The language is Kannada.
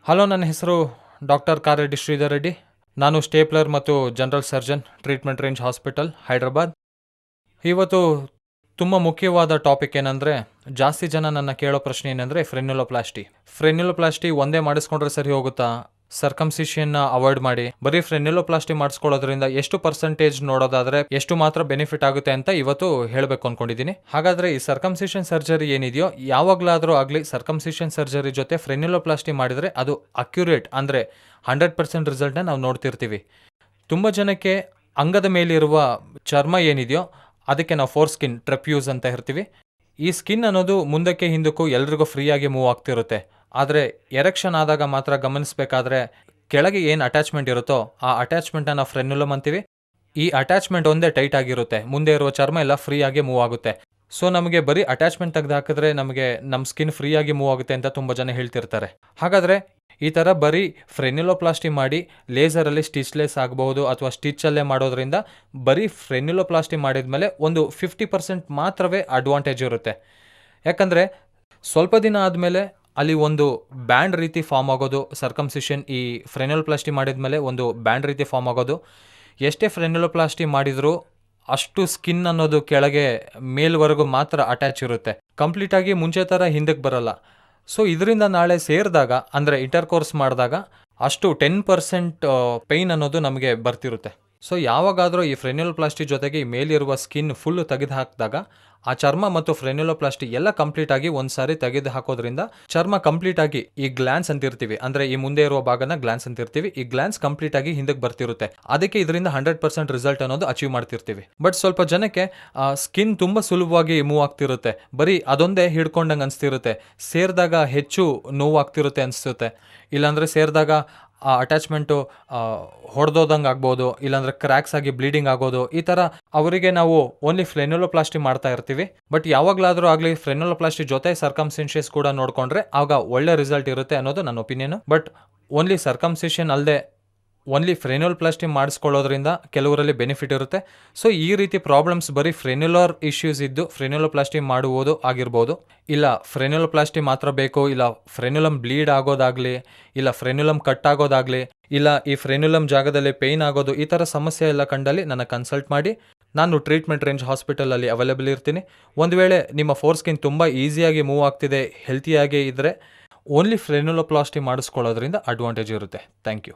ಹಲೋ, ನನ್ನ ಹೆಸರು ಡಾಕ್ಟರ್ ಕಾರೆಡ್ಡಿ ಶ್ರೀಧರ್ ರೆಡ್ಡಿ. ನಾನು ಸ್ಟೇಪ್ಲರ್ ಮತ್ತು general surgeon, treatment range hospital, Hyderabad. ಇವತ್ತು ತುಂಬ ಮುಖ್ಯವಾದ ಟಾಪಿಕ್ ಏನಂದರೆ, ಜಾಸ್ತಿ ಜನ ನನ್ನ ಕೇಳೋ ಪ್ರಶ್ನೆ ಏನಂದರೆ ಫ್ರೆನ್ಯುಲೋಪ್ಲಾಸ್ಟಿ. ಫ್ರೆನ್ಯುಲೋಪ್ಲಾಸ್ಟಿ ಒಂದೇ ಮಾಡಿಸ್ಕೊಂಡ್ರೆ ಸರಿ ಹೋಗುತ್ತಾ? ಸರ್ಕಮ್ಸಿಷನ್ನ ಅವಾಯ್ಡ್ ಮಾಡಿ ಬರೀ ಫ್ರೆನ್ಯುಲೋಪ್ಲಾಸ್ಟಿ ಮಾಡಿಸ್ಕೊಳ್ಳೋದ್ರಿಂದ ಎಷ್ಟು ಪರ್ಸೆಂಟೇಜ್ ನೋಡೋದಾದ್ರೆ ಎಷ್ಟು ಮಾತ್ರ ಬೆನಿಫಿಟ್ ಆಗುತ್ತೆ ಅಂತ ಇವತ್ತು ಹೇಳಬೇಕು ಅನ್ಕೊಂಡಿದ್ದೀನಿ. ಹಾಗಾದ್ರೆ ಈ ಸರ್ಕಮ್ಸಿಷನ್ ಸರ್ಜರಿ ಏನಿದೆಯೋ, ಯಾವಾಗಲಾದರೂ ಆಗಲಿ ಸರ್ಕಮ್ಸಿಷನ್ ಸರ್ಜರಿ ಜೊತೆ ಫ್ರೆನ್ಯುಲೋಪ್ಲಾಸ್ಟಿ ಮಾಡಿದರೆ ಅದು ಅಕ್ಯುರೇಟ್ ಅಂದರೆ 100% ರಿಸಲ್ಟ್ನ ನಾವು ನೋಡ್ತಿರ್ತೀವಿ. ತುಂಬ ಜನಕ್ಕೆ ಅಂಗದ ಮೇಲಿರುವ ಚರ್ಮ ಏನಿದೆಯೋ ಅದಕ್ಕೆ ನಾವು ಫೋರ್ ಸ್ಕಿನ್ ಟ್ರೆಪ್ಯೂಸ್ ಅಂತ ಇರ್ತೀವಿ. ಈ ಸ್ಕಿನ್ ಅನ್ನೋದು ಮುಂದಕ್ಕೆ ಹಿಂದಕ್ಕೂ ಎಲ್ರಿಗೂ ಫ್ರೀಯಾಗಿ ಮೂವ್ ಆಗ್ತಿರುತ್ತೆ. ಆದರೆ ಎರೆಕ್ಷನ್ ಆದಾಗ ಮಾತ್ರ ಗಮನಿಸಬೇಕಾದ್ರೆ ಕೆಳಗೆ ಏನು ಅಟ್ಯಾಚ್ಮೆಂಟ್ ಇರುತ್ತೋ ಆ ಅಟ್ಯಾಚ್ಮೆಂಟ್ನ ನಾವು ಫ್ರೆನ್ಯುಲಮ್ ಅಂತೀವಿ. ಈ ಅಟ್ಯಾಚ್ಮೆಂಟ್ ಒಂದೇ ಟೈಟ್ ಆಗಿರುತ್ತೆ, ಮುಂದೆ ಇರುವ ಚರ್ಮ ಎಲ್ಲ ಫ್ರೀಯಾಗಿ ಮೂವ್ ಆಗುತ್ತೆ. ಸೊ ನಮಗೆ ಬರೀ ಅಟ್ಯಾಚ್ಮೆಂಟ್ ತೆಗೆದು ಹಾಕಿದ್ರೆ ನಮಗೆ ನಮ್ಮ ಸ್ಕಿನ್ ಫ್ರೀಯಾಗಿ ಮೂವ್ ಆಗುತ್ತೆ ಅಂತ ತುಂಬ ಜನ ಹೇಳ್ತಿರ್ತಾರೆ. ಹಾಗಾದರೆ ಈ ಥರ ಬರೀ ಫ್ರೆನ್ಯುಲೋಪ್ಲಾಸ್ಟಿ ಮಾಡಿ ಲೇಸರಲ್ಲಿ ಸ್ಟಿಚ್ಲೆಸ್ ಆಗಬಹುದು ಅಥವಾ ಸ್ಟಿಚ್ಚಲ್ಲೇ ಮಾಡೋದ್ರಿಂದ ಬರೀ ಫ್ರೆನ್ಯುಲೋಪ್ಲಾಸ್ಟಿ ಮಾಡಿದ್ಮೇಲೆ ಒಂದು 50% ಮಾತ್ರವೇ ಅಡ್ವಾಂಟೇಜ್ ಇರುತ್ತೆ. ಯಾಕಂದರೆ ಸ್ವಲ್ಪ ದಿನ ಆದಮೇಲೆ ಅಲ್ಲಿ ಒಂದು ಬ್ಯಾಂಡ್ ರೀತಿ ಫಾರ್ಮ್ ಆಗೋದು, ಸರ್ಕಮ್ಸಿಷನ್ ಈ ಫ್ರೆನ್ಯುಲೋಪ್ಲಾಸ್ಟಿ ಮಾಡಿದ್ಮೇಲೆ ಒಂದು ಬ್ಯಾಂಡ್ ರೀತಿ ಫಾರ್ಮ್ ಆಗೋದು. ಎಷ್ಟೇ ಫ್ರೆನ್ಯುಲೋಪ್ಲಾಸ್ಟಿ ಮಾಡಿದರೂ ಅಷ್ಟು ಸ್ಕಿನ್ ಅನ್ನೋದು ಕೆಳಗೆ ಮೇಲ್ವರೆಗೂ ಮಾತ್ರ ಅಟ್ಯಾಚ್ ಇರುತ್ತೆ, ಕಂಪ್ಲೀಟಾಗಿ ಮುಂಚೆ ಥರ ಹಿಂದಕ್ಕೆ ಬರಲ್ಲ. ಸೊ ಇದರಿಂದ ನಾಳೆ ಸೇರಿದಾಗ ಅಂದರೆ ಇಂಟರ್ಕೋರ್ಸ್ ಮಾಡಿದಾಗ ಅಷ್ಟು 10% ಪೈನ್ ಅನ್ನೋದು ನಮಗೆ ಬರ್ತಿರುತ್ತೆ. ಸೊ ಯಾವಾಗಾದರೂ ಈ ಫ್ರೆನ್ಯುಲೋಪ್ಲಾಸ್ಟಿ ಜೊತೆಗೆ ಈ ಮೇಲಿರುವ ಸ್ಕಿನ್ ಫುಲ್ ತೆಗೆದು ಹಾಕಿದಾಗ ಆ ಚರ್ಮ ಮತ್ತು ಫ್ರೆನ್ಯುಲೋಪ್ಲಾಸ್ಟಿ ಎಲ್ಲ ಕಂಪ್ಲೀಟಾಗಿ ಒಂದು ಸಾರಿ ತೆಗೆದು ಹಾಕೋದ್ರಿಂದ ಚರ್ಮ ಕಂಪ್ಲೀಟಾಗಿ ಈ ಗ್ಲ್ಯಾನ್ಸ್ ಅಂತಿರ್ತೀವಿ, ಅಂದರೆ ಈ ಮುಂದೆ ಇರುವ ಭಾಗನ ಗ್ಲ್ಯಾನ್ಸ್ ಅಂತಿರ್ತೀವಿ, ಈ ಗ್ಲ್ಯಾನ್ಸ್ ಕಂಪ್ಲೀಟಾಗಿ ಹಿಂದಕ್ಕೆ ಬರ್ತಿರುತ್ತೆ. ಅದಕ್ಕೆ ಇದರಿಂದ 100% ರಿಸಲ್ಟ್ ಅನ್ನೋದು ಅಚೀವ್ ಮಾಡ್ತಿರ್ತೀವಿ. ಬಟ್ ಸ್ವಲ್ಪ ಜನಕ್ಕೆ ಸ್ಕಿನ್ ತುಂಬ ಸುಲಭವಾಗಿ ಮೂವ್ ಆಗ್ತಿರುತ್ತೆ, ಬರೀ ಅದೊಂದೇ ಹಿಡ್ಕೊಂಡಂಗೆ ಅನಿಸ್ತಿರುತ್ತೆ, ಸೇರಿದಾಗ ಹೆಚ್ಚು ನೋವಾಗ್ತಿರುತ್ತೆ ಅನಿಸುತ್ತೆ, ಇಲ್ಲಾಂದರೆ ಸೇರಿದಾಗ ಆ ಅಟ್ಯಾಚ್ಮೆಂಟು ಹೊಡೆದೋದಂಗೆ ಆಗ್ಬೋದು, ಇಲ್ಲಾಂದರೆ ಕ್ರ್ಯಾಕ್ಸ್ ಆಗಿ ಬ್ಲೀಡಿಂಗ್ ಆಗೋದು. ಈ ಥರ ಅವರಿಗೆ ನಾವು ಓನ್ಲಿ ಫ್ರೆನ್ಯುಲೋಪ್ಲಾಸ್ಟಿ ಮಾಡ್ತಾ ಇರ್ತೀವಿ. ಬಟ್ ಯಾವಾಗಲಾದರೂ ಆಗಲಿ ಫ್ರೆನ್ಯುಲೋಪ್ಲಾಸ್ಟಿ ಜೊತೆ ಸರ್ಕಮ್ಸಿಷನ್ಸ್ ಕೂಡ ನೋಡಿಕೊಂಡ್ರೆ ಆಗ ಒಳ್ಳೆ ರಿಸಲ್ಟ್ ಇರುತ್ತೆ ಅನ್ನೋದು ನನ್ನ ಒಪಿನಿಯನ್. ಬಟ್ ಓನ್ಲಿ ಸರ್ಕಮ್ಸಿಷನ್ ಅಲ್ಲದೆ ಓನ್ಲಿ ಫ್ರೆನ್ಯುಲೋಪ್ಲಾಸ್ಟಿ ಮಾಡಿಸ್ಕೊಳ್ಳೋದ್ರಿಂದ ಕೆಲವರಲ್ಲಿ ಬೆನಿಫಿಟ್ ಇರುತ್ತೆ. ಸೊ ಈ ರೀತಿ ಪ್ರಾಬ್ಲಮ್ಸ್ ಬರೀ ಫ್ರೆನ್ಯುಲರ್ ಇಶ್ಯೂಸ್ ಇದ್ದು ಫ್ರೆನ್ಯುಲೋಪ್ಲಾಸ್ಟಿ ಮಾಡುವುದು ಆಗಿರ್ಬೋದು, ಇಲ್ಲ ಫ್ರೆನ್ಯುಲೋಪ್ಲಾಸ್ಟಿ ಮಾತ್ರ ಬೇಕು, ಇಲ್ಲ ಫ್ರೆನ್ಯುಲಮ್ ಬ್ಲೀಡ್ ಆಗೋದಾಗಲಿ, ಇಲ್ಲ ಫ್ರೆನ್ಯುಲಮ್ ಕಟ್ ಆಗೋದಾಗಲಿ, ಇಲ್ಲ ಈ ಫ್ರೆನ್ಯುಲಮ್ ಜಾಗದಲ್ಲಿ ಪೇಯ್ನ್ ಆಗೋದು, ಈ ಥರ ಸಮಸ್ಯೆ ಎಲ್ಲ ಕಂಡಲ್ಲಿ ನನ್ನ ಕನ್ಸಲ್ಟ್ ಮಾಡಿ. ನಾನು ಟ್ರೀಟ್ಮೆಂಟ್ ರೇಂಜ್ ಹಾಸ್ಪಿಟಲಲ್ಲಿ ಅವೈಲೇಬಲ್ ಇರ್ತೀನಿ. ಒಂದು ವೇಳೆ ನಿಮ್ಮ ಫೋರ್ ಸ್ಕಿನ್ ತುಂಬ ಈಸಿಯಾಗಿ ಮೂವ್ ಆಗ್ತಿದೆ, ಹೆಲ್ತಿಯಾಗಿ ಇದ್ದರೆ ಓನ್ಲಿ ಫ್ರೆನ್ಯುಲೋಪ್ಲಾಸ್ಟಿ ಮಾಡಿಸ್ಕೊಳ್ಳೋದ್ರಿಂದ ಅಡ್ವಾಂಟೇಜ್ ಇರುತ್ತೆ. Thank you.